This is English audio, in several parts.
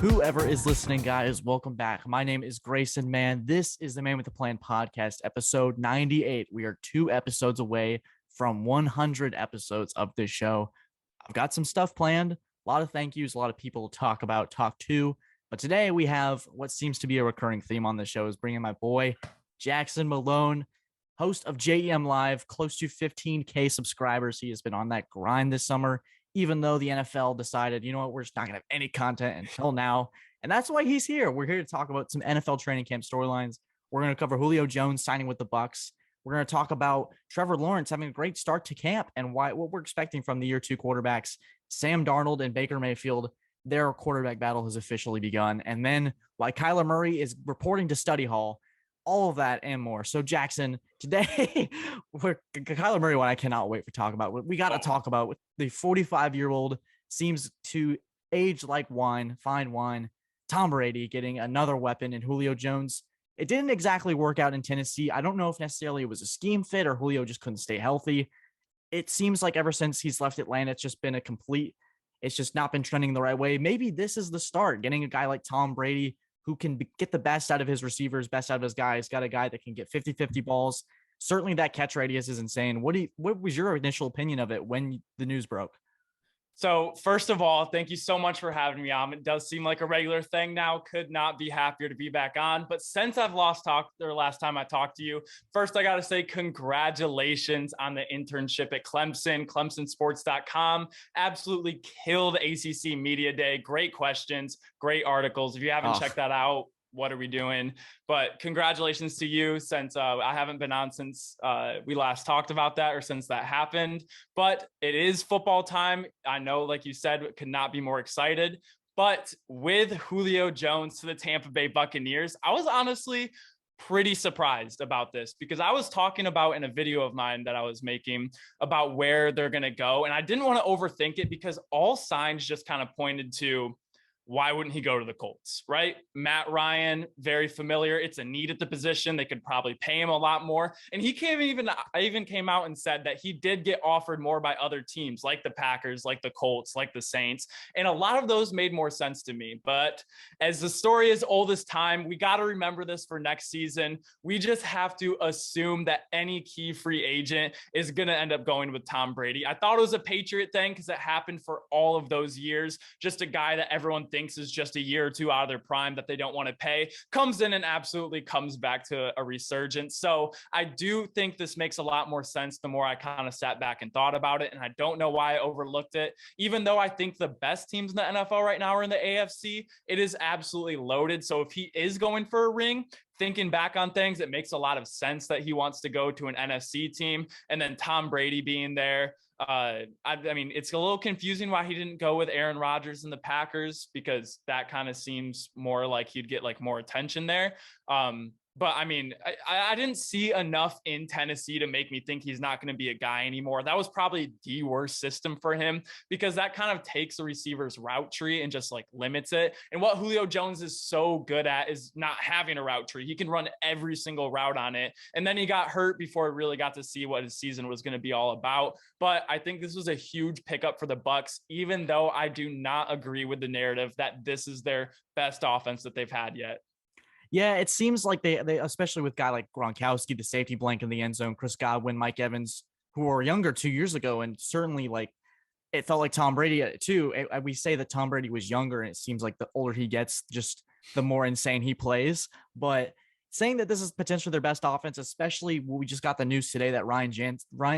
Whoever is listening, guys, welcome back. My name is Grayson, man. This is the Man with the Plan podcast, episode 98. We are 2 episodes away from 100 episodes of this show. I've got some stuff planned, a lot of thank yous, a lot of people to talk to. But today we have what seems to be a recurring theme on the show is bringing my boy, Jackson Malone, host of JEMLive, close to 15K subscribers. He has been on that grind this summer, even though the NFL decided, you know what, we're just not going to have any content until now. And that's why he's here. We're here to talk about some NFL training camp storylines. We're going to cover Julio Jones signing with the Bucs. We're going to talk about Trevor Lawrence having a great start to camp and what we're expecting from the year 2 quarterbacks, Sam Darnold and Baker Mayfield. Their quarterback battle has officially begun. And then why Kyler Murray is reporting to study hall, all of that and more. So Jackson, today, Kyler Murray, what I cannot wait to talk about. We got to talk about the 45-year-old seems to age like wine, fine wine. Tom Brady getting another weapon in Julio Jones. It didn't exactly work out in Tennessee. I don't know if necessarily it was a scheme fit or Julio just couldn't stay healthy. It seems like ever since he's left Atlanta, it's just been it's just not been trending the right way. Maybe this is the start, getting a guy like Tom Brady who can get the best out of his receivers, best out of his guys, got a guy that can get 50-50 balls. Certainly that catch radius is insane. What was your initial opinion of it when the news broke? So first of all, thank you so much for having me on. It does seem like a regular thing now. Could not be happier to be back on. But since I've last time I talked to you, first I got to say congratulations on the internship at Clemson, clemsonsports.com. Absolutely killed ACC Media Day. Great questions, great articles. If you haven't checked that out, what are we doing? But congratulations to you, since I haven't been on since we last talked about that, or since that happened. But it is football time. I know, like you said, could not be more excited. But with Julio Jones to the Tampa Bay Buccaneers, I was honestly pretty surprised about this, because I was talking about in a video of mine that I was making about where they're going to go. And I didn't want to overthink it, because all signs just kind of pointed to, why wouldn't he go to the Colts, right? Matt Ryan, very familiar. It's a need at the position. They could probably pay him a lot more. And he even came out and said that he did get offered more by other teams, like the Packers, like the Colts, like the Saints. And a lot of those made more sense to me. But as the story is old as time, we got to remember this for next season. We just have to assume that any key free agent is going to end up going with Tom Brady. I thought it was a Patriot thing because it happened for all of those years. Just a guy that everyone thinks is just a year or two out of their prime that they don't want to pay, comes in and absolutely comes back to a resurgence. So I do think this makes a lot more sense the more I kind of sat back and thought about it. And I don't know why I overlooked it. Even though I think the best teams in the NFL right now are in the AFC, it is absolutely loaded. So if he is going for a ring, thinking back on things, it makes a lot of sense that he wants to go to an NFC team. And then Tom Brady being there, I mean, it's a little confusing why he didn't go with Aaron Rodgers and the Packers, because that kind of seems more like he'd get like more attention there. But I mean, I didn't see enough in Tennessee to make me think he's not going to be a guy anymore. That was probably the worst system for him, because that kind of takes the receiver's route tree and just like limits it. And what Julio Jones is so good at is not having a route tree. He can run every single route on it. And then he got hurt before he really got to see what his season was going to be all about. But I think this was a huge pickup for the Bucs, even though I do not agree with the narrative that this is their best offense that they've had yet. Yeah, it seems like they especially with a guy like Gronkowski, the safety blank in the end zone, Chris Godwin, Mike Evans, who were younger 2 years ago, and certainly like it felt like Tom Brady too. We say that Tom Brady was younger, and it seems like the older he gets, just the more insane he plays. But saying that this is potentially their best offense, especially we just got the news today that Ryan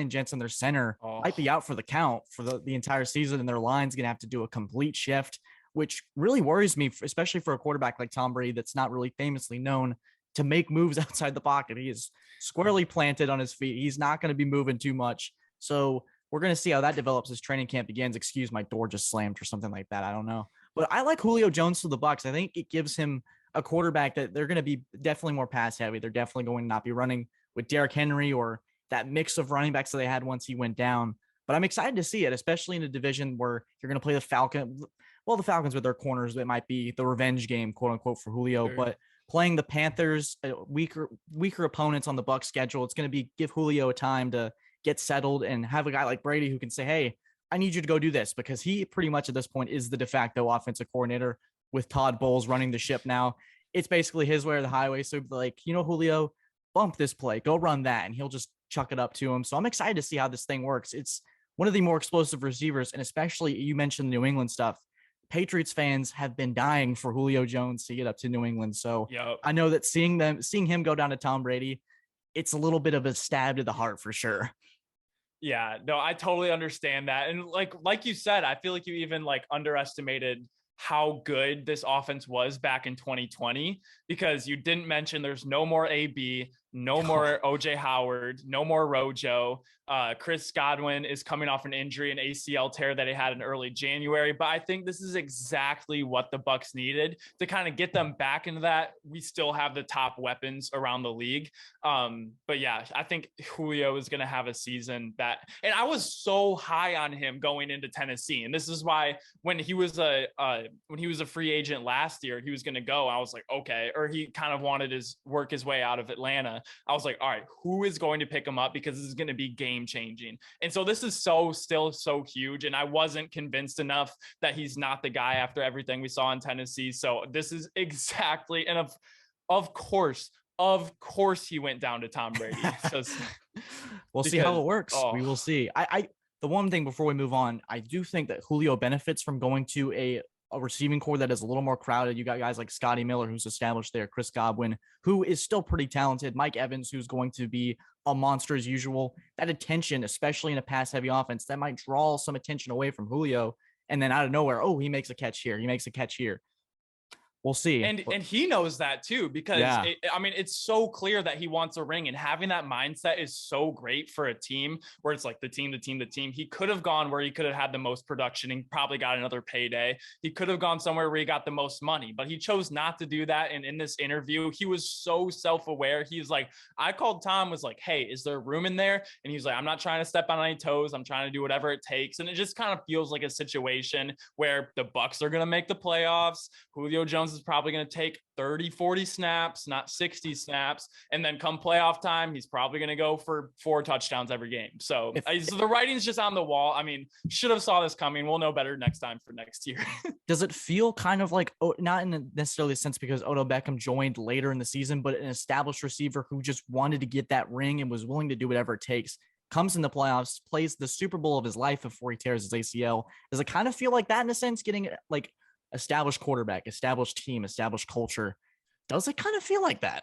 Jensen, their center, might be out for the count for the entire season, and their line's going to have to do a complete shift, which really worries me, especially for a quarterback like Tom Brady that's not really famously known to make moves outside the pocket. He is squarely planted on his feet. He's not going to be moving too much. So we're going to see how that develops as training camp begins. Excuse, my door just slammed or something like that. I don't know. But I like Julio Jones to the Bucs. I think it gives him a quarterback that they're going to be definitely more pass heavy. They're definitely going to not be running with Derrick Henry or that mix of running backs that they had once he went down. But I'm excited to see it, especially in a division where you're going to play the Falcons. Well, the Falcons with their corners, it might be the revenge game, quote unquote, for Julio. Sure. But playing the Panthers, weaker opponents on the Bucs schedule, it's going to give Julio a time to get settled and have a guy like Brady who can say, hey, I need you to go do this, because he pretty much at this point is the de facto offensive coordinator. with Todd Bowles running the ship now. It's basically his way or the highway. So like, Julio, bump this play, go run that, and he'll just chuck it up to him. So I'm excited to see how this thing works. It's one of the more explosive receivers, and especially you mentioned New England stuff. Patriots fans have been dying for Julio Jones to get up to New England. So Yep. I know that seeing him go down to Tom Brady, it's a little bit of a stab to the heart for sure. Yeah, no, I totally understand that. And like you said, I feel like you even like underestimated how good this offense was back in 2020, because you didn't mention there's no more AB, no more OJ Howard, no more Rojo. Chris Godwin is coming off an injury, an ACL tear that he had in early January. But I think this is exactly what the Bucs needed to kind of get them back into that. We still have the top weapons around the league. But yeah, I think Julio is going to have a season that, and I was so high on him going into Tennessee. And this is why when he was a free agent last year, he was going to go. I was like, okay, or he kind of wanted to work his way out of Atlanta. I was like, all right, who is going to pick him up? Because this is going to be game changing. And so this is still so huge. And I wasn't convinced enough that he's not the guy after everything we saw in Tennessee. So this is exactly, and of course he went down to Tom Brady. So we'll see how it works. We will see. The one thing before we move on, I do think that Julio benefits from going to a receiving core that is a little more crowded. You got guys like Scotty Miller, who's established there, Chris Godwin, who is still pretty talented, Mike Evans, who's going to be a monster as usual. That attention, especially in a pass-heavy offense, that might draw some attention away from Julio. And then out of nowhere, he makes a catch here. He makes a catch here. We'll see. And he knows that too, because it's so clear that he wants a ring, and having that mindset is so great for a team where it's like the team. He could have gone where he could have had the most production and probably got another payday. He could have gone somewhere where he got the most money, but he chose not to do that. And in this interview, he was so self-aware. He's like, I called Tom, was like, hey, is there room in there? And he's like, I'm not trying to step on any toes. I'm trying to do whatever it takes. And it just kind of feels like a situation where the Bucs are going to make the playoffs. Julio Jones is probably going to take 30, 40 snaps, not 60 snaps. And then come playoff time, he's probably going to go for 4 touchdowns every game. So the writing's just on the wall. I mean, should have saw this coming. We'll know better next time for next year. Does it feel kind of like, not in necessarily a sense because Odell Beckham joined later in the season, but an established receiver who just wanted to get that ring and was willing to do whatever it takes, comes in the playoffs, plays the Super Bowl of his life before he tears his ACL? Does it kind of feel like that in a sense, getting like established quarterback, established team, established culture? Does it kind of feel like that?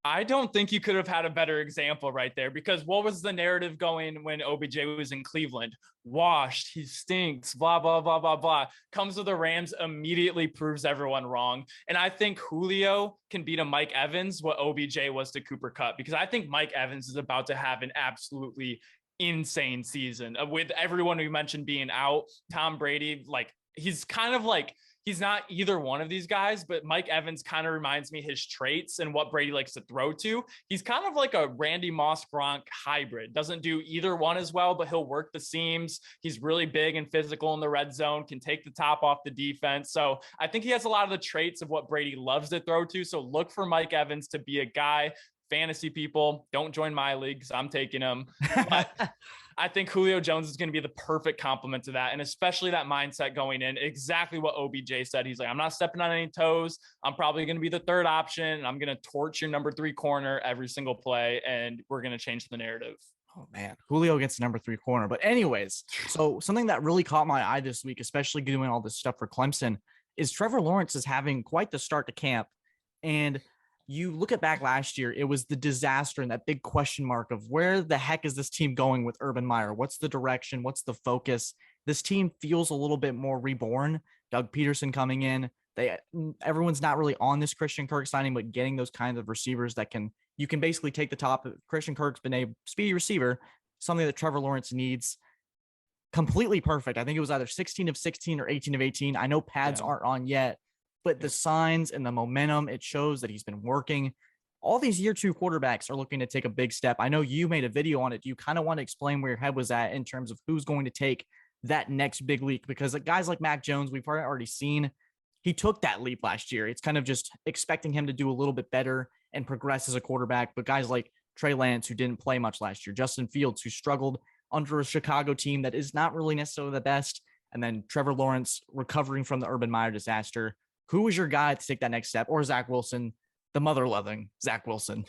I don't think you could have had a better example right there, because what was the narrative going when OBJ was in Cleveland? Washed, he stinks, blah, blah, blah, blah, blah. Comes to the Rams, immediately proves everyone wrong. And I think Julio can beat a Mike Evans what OBJ was to Cooper Kupp, because I think Mike Evans is about to have an absolutely insane season with everyone we mentioned being out. Tom Brady, like, he's kind of like, he's not either one of these guys, but Mike Evans kind of reminds me his traits and what Brady likes to throw to. He's kind of like a Randy Moss Gronk hybrid. Doesn't do either one as well, but he'll work the seams. He's really big and physical in the red zone, can take the top off the defense. So I think he has a lot of the traits of what Brady loves to throw to. So look for Mike Evans to be a guy. Fantasy people, don't join my league because I'm taking him. But I think Julio Jones is going to be the perfect complement to that. And especially that mindset going in, exactly what OBJ said. He's like, I'm not stepping on any toes. I'm probably going to be the third option. I'm going to torch your number 3 corner every single play, and we're going to change the narrative. Oh man, Julio gets number 3 corner. But anyways, so something that really caught my eye this week, especially doing all this stuff for Clemson, is Trevor Lawrence is having quite the start to camp. And you look at back last year, it was the disaster and that big question mark of where the heck is this team going with Urban Meyer? What's the direction? What's the focus? This team feels a little bit more reborn. Doug Peterson coming in. Everyone's not really on this Christian Kirk signing, but getting those kinds of receivers that you can basically take the top. Christian Kirk's been a speedy receiver, something that Trevor Lawrence needs. Completely perfect. I think it was either 16 of 16 or 18 of 18. I know pads aren't on yet, but the signs and the momentum, it shows that he's been working. All these year 2 quarterbacks are looking to take a big step. I know you made a video on it. Do you kind of want to explain where your head was at in terms of who's going to take that next big leap? Because guys like Mac Jones, we've already seen, he took that leap last year. It's kind of just expecting him to do a little bit better and progress as a quarterback. But guys like Trey Lance, who didn't play much last year, Justin Fields, who struggled under a Chicago team that is not really necessarily the best, and then Trevor Lawrence recovering from the Urban Meyer disaster. Who was your guy to take that next step? Or Zach Wilson, the mother-loving Zach Wilson?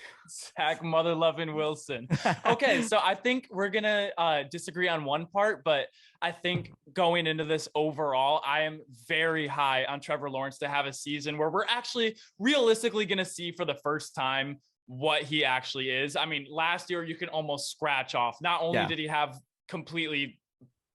Zach mother-loving Wilson. Okay, so I think we're going to disagree on one part, but I think going into this overall, I am very high on Trevor Lawrence to have a season where we're actually realistically going to see for the first time what he actually is. I mean, last year you can almost scratch off. Not only did he have completely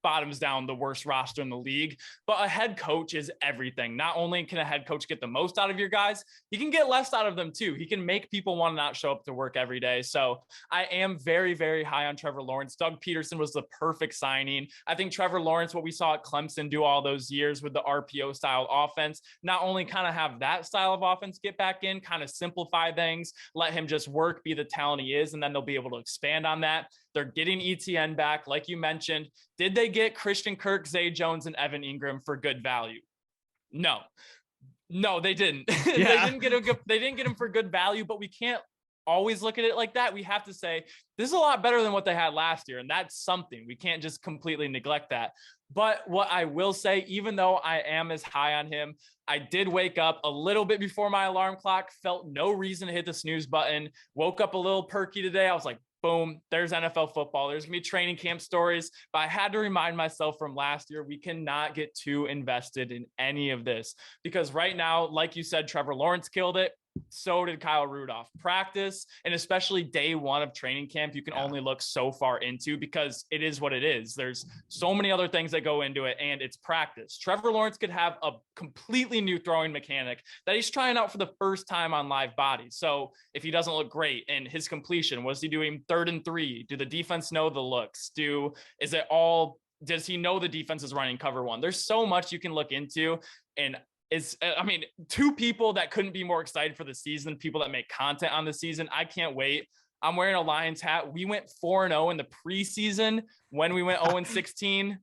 bottoms down the worst roster in the league, but a head coach is everything. Not only can a head coach get the most out of your guys, he can get less out of them too. He can make people want to not show up to work every day. So I am very, very high on Trevor Lawrence. Doug Peterson was the perfect signing. I think Trevor Lawrence, what we saw at Clemson do all those years with the RPO style offense, not only kind of have that style of offense get back in, kind of simplify things, let him just work, be the talent he is, and then they'll be able to expand on that. They're getting ETN back, like you mentioned. Did they get Christian Kirk, Zay Jones, and Evan Ingram for good value? No, they didn't. Yeah. They didn't get him for good value, but we can't always look at it like that. We have to say this is a lot better than what they had last year, and that's something. We can't just completely neglect that. But what I will say, even though I am as high on him, I did wake up a little bit before my alarm clock, felt no reason to hit the snooze button, woke up a little perky today. I was like, boom, there's NFL football. There's going to be training camp stories. But I had to remind myself from last year, we cannot get too invested in any of this because right now, like you said, Trevor Lawrence killed it. So did Kyle Rudolph. Practice, and especially day one of training camp, you can only look so far into because it is what it is. There's so many other things that go into it, and it's practice. Trevor Lawrence could have a completely new throwing mechanic that he's trying out for the first time on live bodies. So if he doesn't look great and his completion, was he doing 3rd and 3? Do the defense know the looks? Does he know the defense is running cover one? There's so much you can look into, and two people that couldn't be more excited for the season, people that make content on the season. I can't wait. I'm wearing a Lions hat. We went 4-0 in the preseason when we went 0-16.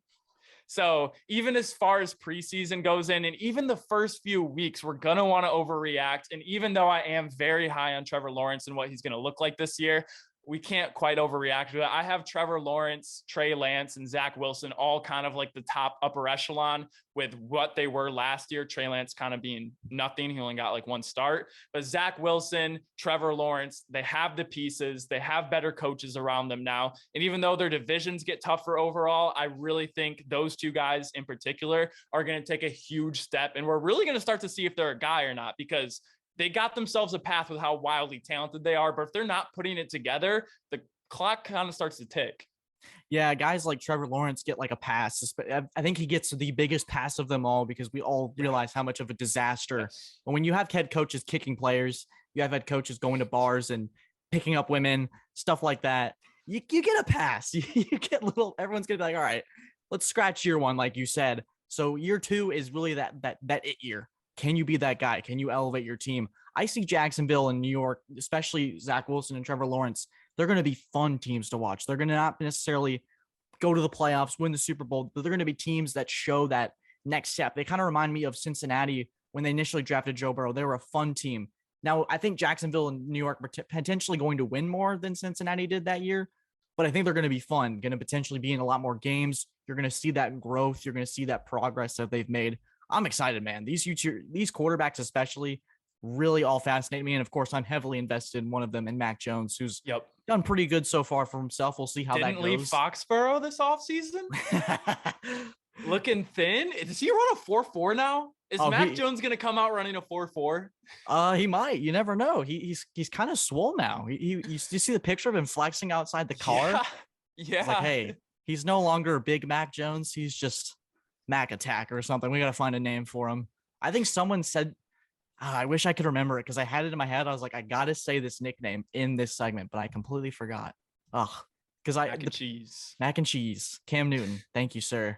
So even as far as preseason goes in, and even the first few weeks, we're going to want to overreact. And even though I am very high on Trevor Lawrence and what he's going to look like this year, we can't quite overreact to it. I have Trevor Lawrence, Trey Lance, and Zach Wilson all kind of like the top upper echelon with what they were last year. Trey Lance kind of being nothing. He only got like one start. But Zach Wilson, Trevor Lawrence, they have the pieces. They have better coaches around them now. And even though their divisions get tougher overall, I really think those two guys in particular are going to take a huge step. And we're really going to start to see if they're a guy or not, because they got themselves a path with how wildly talented they are. But if they're not putting it together, the clock kind of starts to tick. Yeah, guys like Trevor Lawrence get like a pass. I think he gets the biggest pass of them all because we all realize how much of a disaster. Yes. But when you have head coaches kicking players, you have head coaches going to bars and picking up women, stuff like that, you get a pass. You get everyone's going to be like, all right, let's scratch year one, like you said. So year two is really that it year. Can you be that guy? Can you elevate your team? I see Jacksonville and New York, especially Zach Wilson and Trevor Lawrence. They're going to be fun teams to watch. They're going to not necessarily go to the playoffs, win the Super Bowl, but they're going to be teams that show that next step. They kind of remind me of Cincinnati when they initially drafted Joe Burrow. They were a fun team. Now, I think Jacksonville and New York were potentially going to win more than Cincinnati did that year, but I think they're going to be fun, going to potentially be in a lot more games. You're going to see that growth. You're going to see that progress that they've made. I'm excited, man. These quarterbacks especially really all fascinate me. And of course, I'm heavily invested in one of them, in Mac Jones, who's done pretty good so far for himself. We'll see how that goes. Didn't leave Foxborough this offseason? Looking thin. Does he run a 4.4 now? Is Mac Jones going to come out running a 4.4? He might. You never know. He's kind of swole now. You see the picture of him flexing outside the car? Yeah. It's like, hey, he's no longer a big Mac Jones. He's just Mac Attack or something. We got to find a name for him. I think someone said, I wish I could remember it because I had it in my head. I was like, I got to say this nickname in this segment, but I completely forgot. Because Mac and cheese. Cam Newton. Thank you, sir.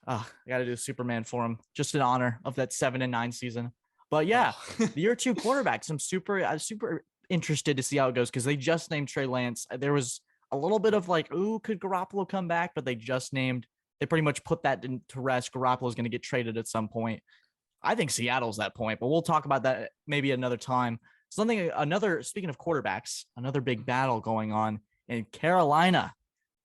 I got to do Superman for him, just in honor of that 7-9 season. But yeah, the year two quarterbacks. I'm super interested to see how it goes because they just named Trey Lance. There was a little bit of like, ooh, could Garoppolo come back? But they pretty much put that to rest. Garoppolo is going to get traded at some point. I think Seattle's that point, but we'll talk about that maybe another time. Speaking of quarterbacks, another big battle going on in Carolina.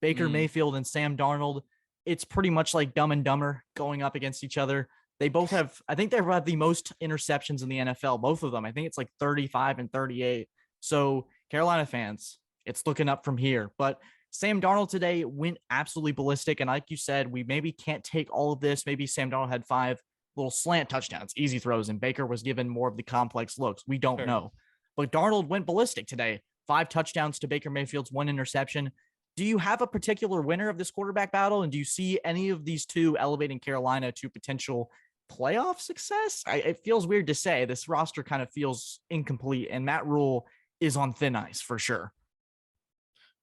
Baker Mayfield and Sam Darnold. It's pretty much like Dumb and Dumber going up against each other. They both have, I think they've had the most interceptions in the NFL, both of them. I think it's like 35 and 38. So Carolina fans, it's looking up from here. But Sam Darnold today went absolutely ballistic. And like you said, we maybe can't take all of this. Maybe Sam Darnold had 5 little slant touchdowns, easy throws, and Baker was given more of the complex looks. We don't know. But Darnold went ballistic today. 5 touchdowns to Baker Mayfield's 1 interception. Do you have a particular winner of this quarterback battle? And do you see any of these two elevating Carolina to potential playoff success? It feels weird to say. This roster kind of feels incomplete, and Matt Rule is on thin ice for sure.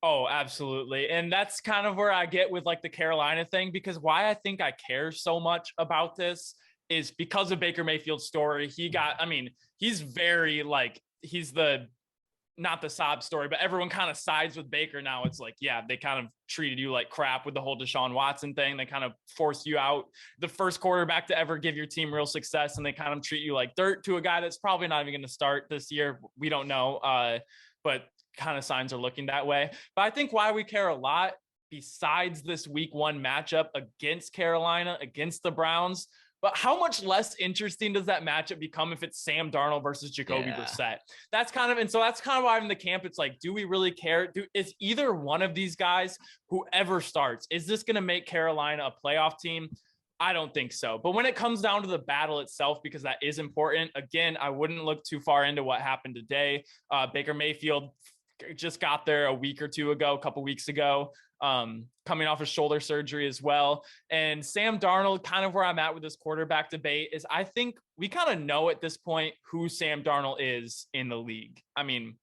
Oh, absolutely. And that's kind of where I get with like the Carolina thing, because why I think I care so much about this is because of Baker Mayfield's story. He's very like, he's not the sob story, but everyone kind of sides with Baker now. It's like, yeah, they kind of treated you like crap with the whole Deshaun Watson thing. They kind of forced you out, the first quarterback to ever give your team real success, and they kind of treat you like dirt to a guy that's probably not even going to start this year. We don't know, but kind of signs are looking that way. But I think why we care a lot, besides this week 1 matchup against Carolina, against the Browns, but how much less interesting does that matchup become if it's Sam Darnold versus Jacoby Brissett? That's kind of why I'm in the camp. It's like, do we really care? Is either one of these guys, whoever starts, is this going to make Carolina a playoff team? I don't think so. But when it comes down to the battle itself, because that is important, again, I wouldn't look too far into what happened today. Baker Mayfield just got there a couple weeks ago, coming off of shoulder surgery as well. And Sam Darnold, kind of where I'm at with this quarterback debate, is I think we kind of know at this point who Sam Darnold is in the league. I mean,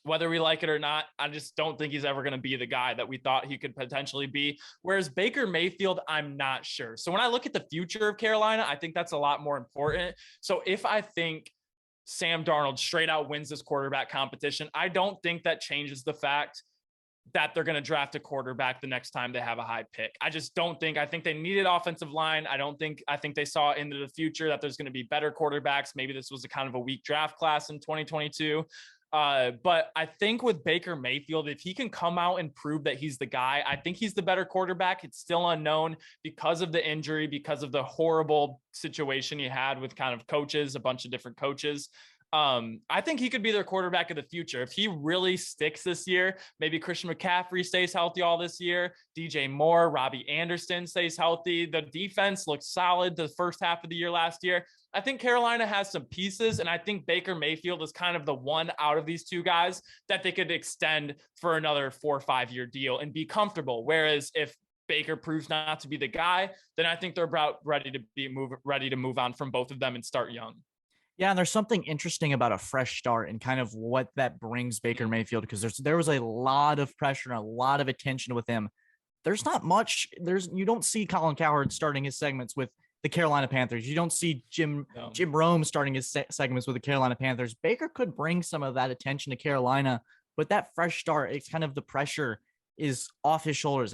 whether we like it or not, I just don't think he's ever going to be the guy that we thought he could potentially be. Whereas Baker Mayfield, I'm not sure. So when I look at the future of Carolina, I think that's a lot more important. So if I think Sam Darnold straight out wins this quarterback competition, I don't think that changes the fact that they're going to draft a quarterback the next time they have a high pick. I just don't think. I think they needed offensive line. I think they saw into the future that there's going to be better quarterbacks. Maybe this was a kind of a weak draft class in 2022. But I think with Baker Mayfield, if he can come out and prove that he's the guy, I think he's the better quarterback. It's still unknown because of the injury, because of the horrible situation he had with kind of coaches, a bunch of different coaches. I think he could be their quarterback of the future. If he really sticks this year, maybe Christian McCaffrey stays healthy all this year, DJ Moore, Robbie Anderson stays healthy. The defense looked solid the first half of the year last year. I think Carolina has some pieces, and I think Baker Mayfield is kind of the one out of these two guys that they could extend for another 4 or 5 year deal and be comfortable. Whereas if Baker proves not to be the guy, then I think they're about ready to move on from both of them and start young. Yeah, and there's something interesting about a fresh start and kind of what that brings Baker Mayfield, because there was a lot of pressure and a lot of attention with him. There's not much. You don't see Colin Cowherd starting his segments with the Carolina Panthers. You don't see Jim Rome starting his segments with the Carolina Panthers. Baker could bring some of that attention to Carolina, but that fresh start, it's kind of the pressure is off his shoulders.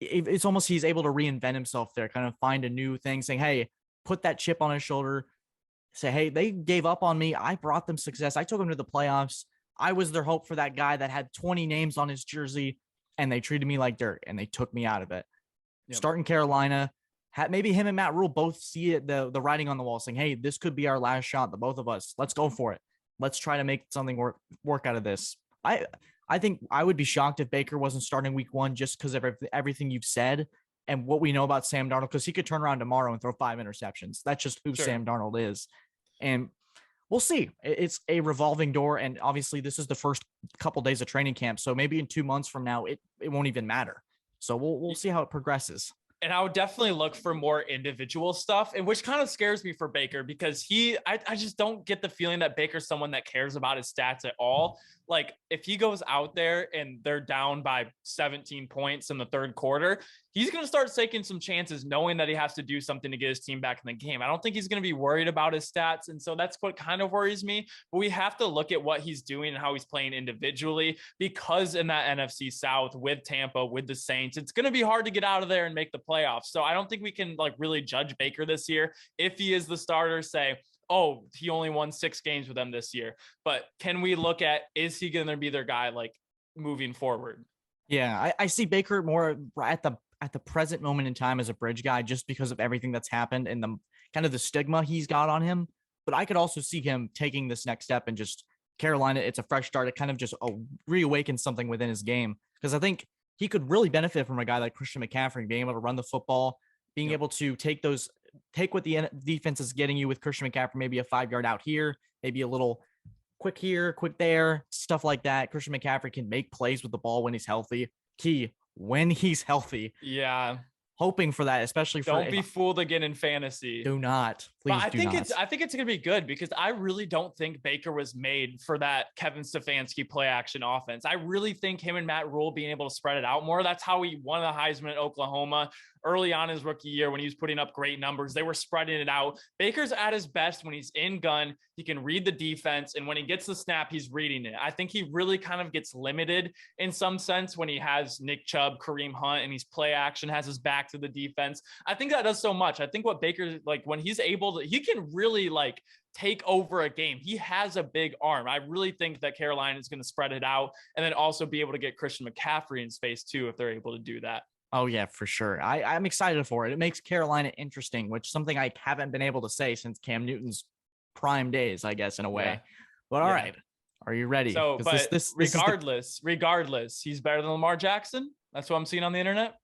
It's almost he's able to reinvent himself there, kind of find a new thing, saying, hey, put that chip on his shoulder. Say, hey, they gave up on me. I brought them success. I took them to the playoffs. I was their hope for that guy that had 20 names on his jersey, and they treated me like dirt, and they took me out of it. Yep. Starting Carolina, maybe him and Matt Rule both see it, the writing on the wall, saying, hey, this could be our last shot, the both of us. Let's go for it. Let's try to make something work out of this. I think I would be shocked if Baker wasn't starting week 1 just because of everything you've said and what we know about Sam Darnold, because he could turn around tomorrow and throw 5 interceptions. That's just who Sam Darnold is. And we'll see. It's a revolving door. And obviously this is the first couple days of training camp. So maybe in 2 months from now, it won't even matter. So we'll see how it progresses. And I would definitely look for more individual stuff, and which kind of scares me for Baker, because I just don't get the feeling that Baker's someone that cares about his stats at all. Like if he goes out there and they're down by 17 points in the third quarter, he's going to start taking some chances knowing that he has to do something to get his team back in the game. I don't think he's going to be worried about his stats. And so that's what kind of worries me, but we have to look at what he's doing and how he's playing individually, because in that NFC South with Tampa, with the Saints, it's going to be hard to get out of there and make the playoffs. So I don't think we can like really judge Baker this year. If he is the starter, say, oh, he only won 6 games with them this year. But can we look at, is he going to be their guy like moving forward? Yeah, I see Baker more at at the present moment in time as a bridge guy just because of everything that's happened and the kind of the stigma he's got on him. But I could also see him taking this next step and just Carolina, it's a fresh start. It kind of just reawakens something within his game. Because I think he could really benefit from a guy like Christian McCaffrey being able to run the football, being able to take what the defense is getting you with Christian McCaffrey, maybe a 5-yard out here, maybe a little quick here, quick there, stuff like that. Christian McCaffrey can make plays with the ball when he's healthy. Key, when he's healthy. Yeah. Hoping for that, especially for don't be fooled again in fantasy. Do not. Please but I do think not. I think it's gonna be good because I really don't think Baker was made for that Kevin Stefanski play action offense. I really think him and Matt Rule being able to spread it out more. That's how he won the Heisman at Oklahoma early on his rookie year when he was putting up great numbers. They were spreading it out. Baker's at his best when he's in gun. He can read the defense, and when he gets the snap, he's reading it. I think he really kind of gets limited in some sense when he has Nick Chubb, Kareem Hunt, and he's play action, has his back to the defense. I think that does so much. I think what Baker, like when he's able to, he can really like take over a game. He has a big arm. I really think that Carolina is going to spread it out and then also be able to get Christian McCaffrey in space too if they're able to do that. Oh, yeah, for sure. I'm excited for it. It makes Carolina interesting, which is something I haven't been able to say since Cam Newton's prime days, I guess, in a way. Yeah. But all right. Are you ready? So, but this regardless, he's better than Lamar Jackson. That's what I'm seeing on the internet.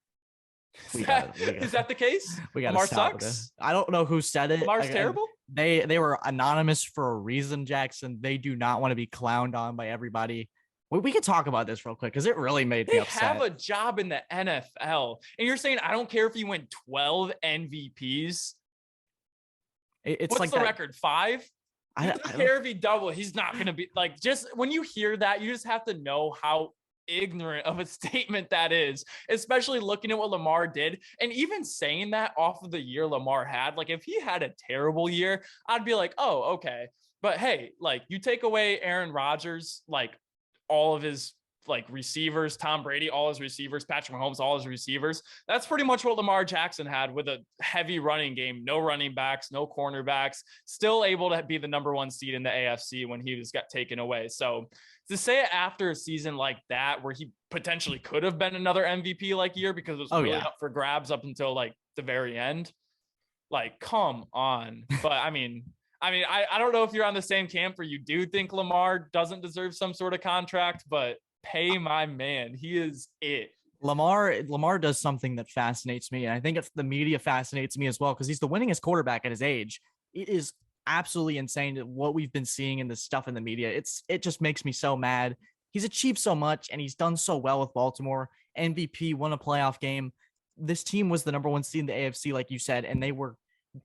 Is that the case? We got Lamar sucks. I don't know who said it. Lamar's terrible. They were anonymous for a reason, Jackson. They do not want to be clowned on by everybody. We can talk about this real quick because it really made me upset. They have a job in the NFL. And you're saying, I don't care if you win 12 MVPs. It's What's like the record? 5? I don't care if he double. He's not going to be like, just when you hear that, you just have to know how ignorant of a statement that is, especially looking at what Lamar did. And even saying that off of the year Lamar had, like if he had a terrible year, I'd be like, oh, okay. But hey, like you take away Aaron Rodgers, like all of his like receivers, Tom Brady, all his receivers, Patrick Mahomes, all his receivers. That's pretty much what Lamar Jackson had with a heavy running game, no running backs, no cornerbacks, still able to be the number 1 seed in the AFC when he got taken away. So to say it after a season like that, where he potentially could have been another MVP like year because it was really up for grabs up until like the very end, like, come on. But I mean, I don't know if you're on the same camp or you do think Lamar doesn't deserve some sort of contract, but pay my man. He is it. Lamar does something that fascinates me. And I think the media fascinates me as well because he's the winningest quarterback at his age. It is absolutely insane what we've been seeing in this stuff in the media. It just makes me so mad. He's achieved so much and he's done so well with Baltimore. MVP, won a playoff game. This team was the number 1 seed in the AFC, like you said, and they were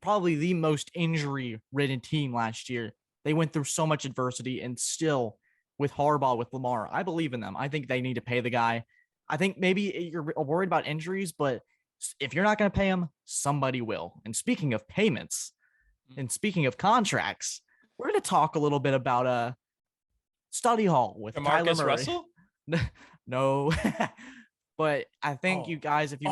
probably the most injury-ridden team last year. They went through so much adversity and still with Harbaugh, with Lamar, I believe in them. I think they need to pay the guy. I think maybe you're worried about injuries, but if you're not going to pay him, somebody will. And speaking of payments and speaking of contracts, we're going to talk a little bit about study hall with Marcus Kyler Murray. Russell? No, but I think you guys, if you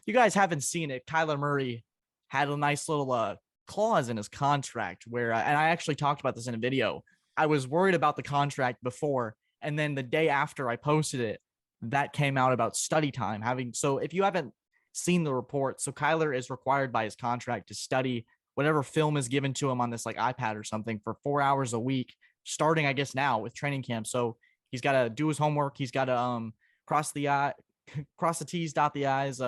you guys haven't seen it, Kyler Murray had a nice little clause in his contract where, and I actually talked about this in a video. I was worried about the contract before, and then the day after I posted it, that came out about study time so if you haven't seen the report, so Kyler is required by his contract to study whatever film is given to him on this like iPad or something for 4 hours a week, starting, I guess, now with training camp. So he's got to do his homework. He's got to cross the T's, dot the I's.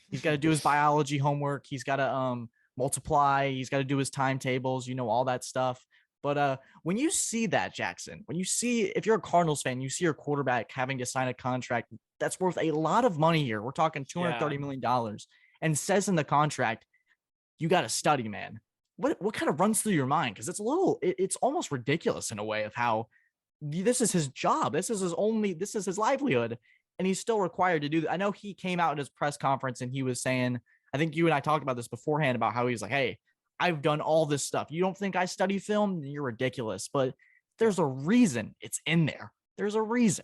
He's got to do his biology homework. He's got to multiply. He's got to do his timetables, all that stuff. But when you see that, Jackson, if you're a Cardinals fan, you see your quarterback having to sign a contract that's worth a lot of money here. We're talking $230 million, and says in the contract, you got to study, man. What kind of runs through your mind? Because it's almost ridiculous in a way of how this is his job. This is his livelihood. And he's still required to do that. I know he came out in his press conference and he was saying, I think you and I talked about this beforehand about how he's like, hey, I've done all this stuff. You don't think I study film? You're ridiculous. But there's a reason it's in there. There's a reason.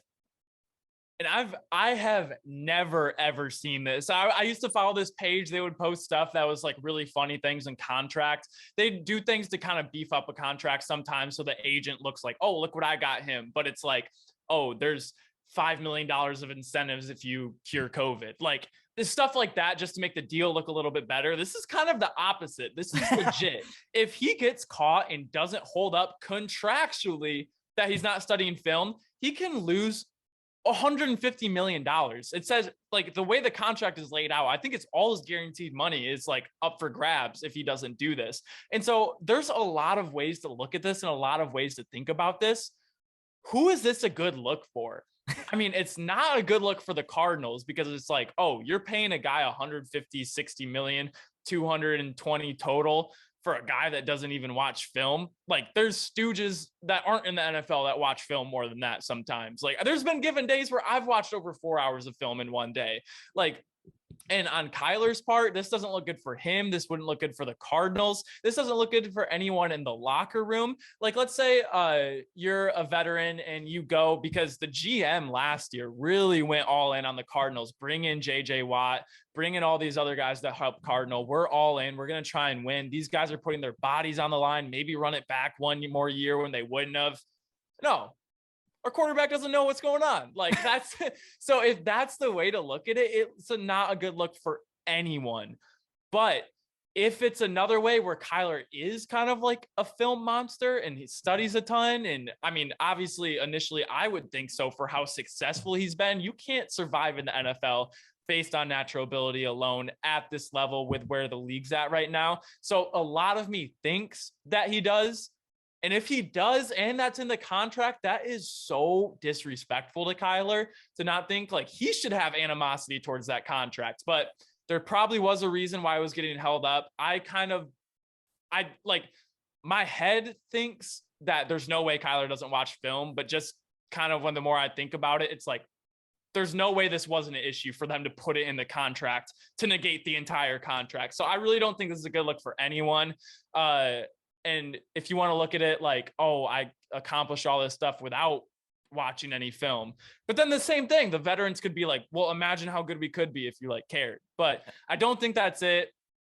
And I have never, ever seen this. I used to follow this page. They would post stuff that was like really funny things in contracts. They do things to kind of beef up a contract sometimes so the agent looks like, oh, look what I got him. But it's like, oh, there's $5 million of incentives if you cure COVID. Like this stuff like that, just to make the deal look a little bit better. This is kind of the opposite. This is legit. If he gets caught and doesn't hold up contractually that he's not studying film, he can lose $150 million. It says, like, the way the contract is laid out, I think it's all his guaranteed money is like up for grabs if he doesn't do this. And so there's a lot of ways to look at this and a lot of ways to think about this. Who is this a good look for? I mean, it's not a good look for the Cardinals because it's like, oh, you're paying a guy 150, 60 million, 220 total for a guy that doesn't even watch film. Like there's stooges that aren't in the NFL that watch film more than that sometimes. Like there's been given days where I've watched over 4 hours of film in one day. Like, and on Kyler's part, this doesn't look good for him. This wouldn't look good for the Cardinals. This doesn't look good for anyone in the locker room. Like, let's say you're a veteran and you go because the GM last year really went all in on the Cardinals. Bring in JJ Watt, bring in all these other guys that help Cardinal. We're all in. We're going to try and win. These guys are putting their bodies on the line, maybe run it back one more year when they wouldn't have. No. Our quarterback doesn't know what's going on. Like that's so if that's the way to look at it, it's not a good look for anyone. But if it's another way where Kyler is kind of like a film monster and he studies a ton, and I mean, obviously, initially, I would think so for how successful he's been. You can't survive in the NFL based on natural ability alone at this level with where the league's at right now. So a lot of me thinks that he does. And if he does, and that's in the contract, that is so disrespectful to Kyler to not think like he should have animosity towards that contract. But there probably was a reason why it was getting held up. I like my head thinks that there's no way Kyler doesn't watch film, but just kind of when the more I think about it, it's like, there's no way this wasn't an issue for them to put it in the contract to negate the entire contract. So I really don't think this is a good look for anyone. And if you want to look at it like, oh, I accomplished all this stuff without watching any film. But then the same thing, the veterans could be like, well, imagine how good we could be if you like cared. But I don't think that's it.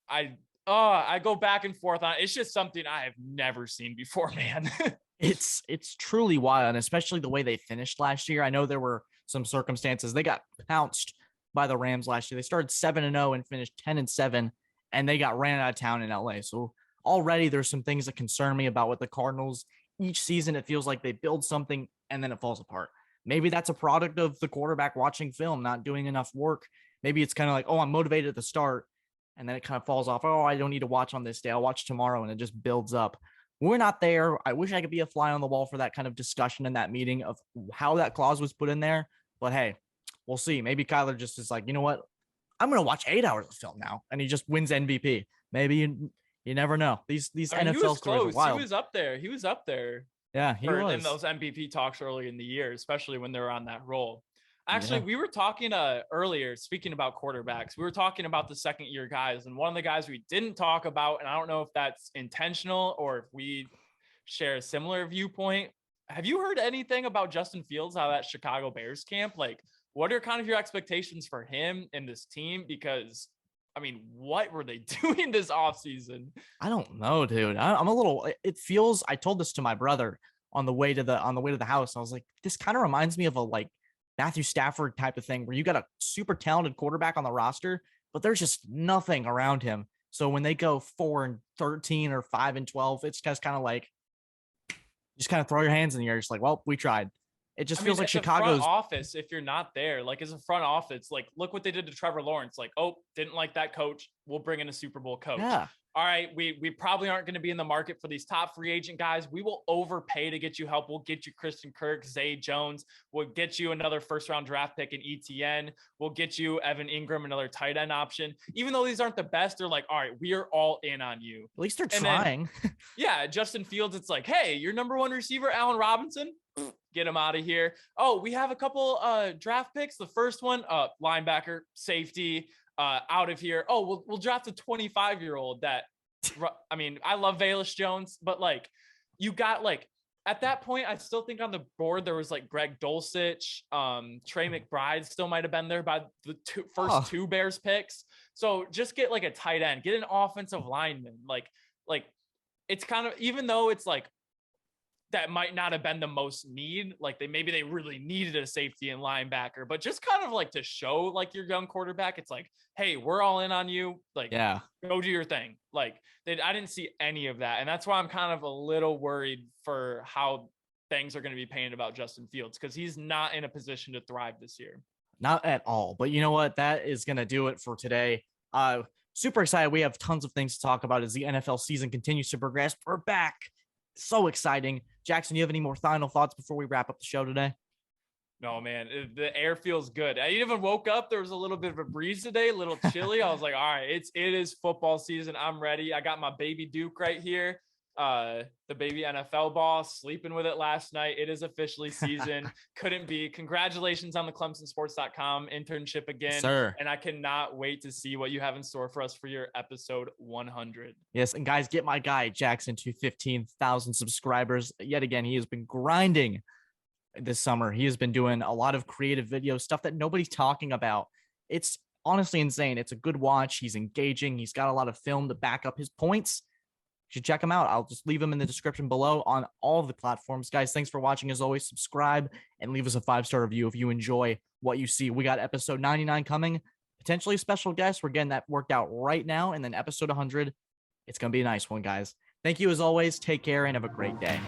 I go back and forth on it. It's just something I have never seen before, man. It's truly wild, and especially the way they finished last year. I know there were some circumstances. They got pounced by the Rams last year. They started 7-0 and finished 10-7, and they got ran out of town in LA. So already there's some things that concern me about what the Cardinals each season. It feels like they build something and then it falls apart. Maybe that's a product of the quarterback watching film, not doing enough work. Maybe it's kind of like, oh, I'm motivated at the start, and then it kind of falls off. Oh, I don't need to watch on this day. I'll watch tomorrow, and it just builds up. We're not there. I wish I could be a fly on the wall for that kind of discussion in that meeting of how that clause was put in there. But hey, we'll see. Maybe Kyler just is like, you know what? I'm going to watch 8 hours of film now, and he just wins MVP. Maybe you never know. These NFL stories are wild. He was up there. Yeah, he was in those MVP talks early in the year, especially when they were on that roll. Actually, we were talking earlier, speaking about quarterbacks, we were talking about the second-year guys, and one of the guys we didn't talk about, and I don't know if that's intentional or if we share a similar viewpoint. Have you heard anything about Justin Fields, how that Chicago Bears camp? Like, what are kind of your expectations for him and this team? Because, I mean, what were they doing this offseason? I don't know, dude. I'm a little. It feels. I told this to my brother on the way to the house. I was like, this kind of reminds me of a like Matthew Stafford type of thing where you got a super talented quarterback on the roster, but there's just nothing around him. So when they go 4-13 or 5-12, it's just kind of like, just kind of throw your hands in the air. Just like, well, we tried. It just feels like Chicago's front office. If you're not there, like as a front office, like look what they did to Trevor Lawrence. Like, oh, didn't like that coach. We'll bring in a Super Bowl coach. Yeah. All right, we probably aren't going to be in the market for these top free agent guys. We will overpay to get you help. We'll get you Christian Kirk, Zay Jones. We'll get you another first-round draft pick in ETN. We'll get you Evan Ingram, another tight end option. Even though these aren't the best, they're like, all right, we are all in on you. At least they're trying. Then, yeah, Justin Fields, it's like, hey, your number one receiver, Allen Robinson, get him out of here. Oh, we have a couple draft picks. The first one, linebacker, safety, out of here. Oh, we'll draft a 25-year-old that, I mean, I love Velus Jones, but like you got like at that point, I still think on the board there was like Greg Dulcich, Trey McBride still might have been there by the first two Bears picks. So just get like a tight end, get an offensive lineman. Like it's kind of, even though it's like that might not have been the most need. Like maybe they really needed a safety and linebacker, but just kind of like to show like your young quarterback, it's like, hey, we're all in on you. Like, Yeah. go do your thing. Like I didn't see any of that. And that's why I'm kind of a little worried for how things are going to be painted about Justin Fields, because he's not in a position to thrive this year. Not at all. But you know what? That is going to do it for today. Super excited. We have tons of things to talk about as the NFL season continues to progress. We're back. So exciting. Jackson, you have any more final thoughts before we wrap up the show today? No, man, the air feels good. I even woke up. There was a little bit of a breeze today, a little chilly. I was like, all right, it is football season. I'm ready. I got my baby Duke right here. The baby NFL ball, sleeping with it last night. It is officially season. Couldn't be. Congratulations on the ClemsonSports.com internship again. Sir. And I cannot wait to see what you have in store for us for your episode 100. Yes, and guys, get my guy Jackson to 15,000 subscribers. Yet again, he has been grinding this summer. He has been doing a lot of creative video stuff that nobody's talking about. It's honestly insane. It's a good watch. He's engaging. He's got a lot of film to back up his points. You should check him out. I'll just leave him in the description below on all of the platforms. Guys, thanks for watching. As always, subscribe and leave us a 5-star review if you enjoy what you see. We got episode 99 coming, potentially a special guest. We're getting that worked out right now. And then episode 100, it's going to be a nice one, guys. Thank you as always. Take care and have a great day.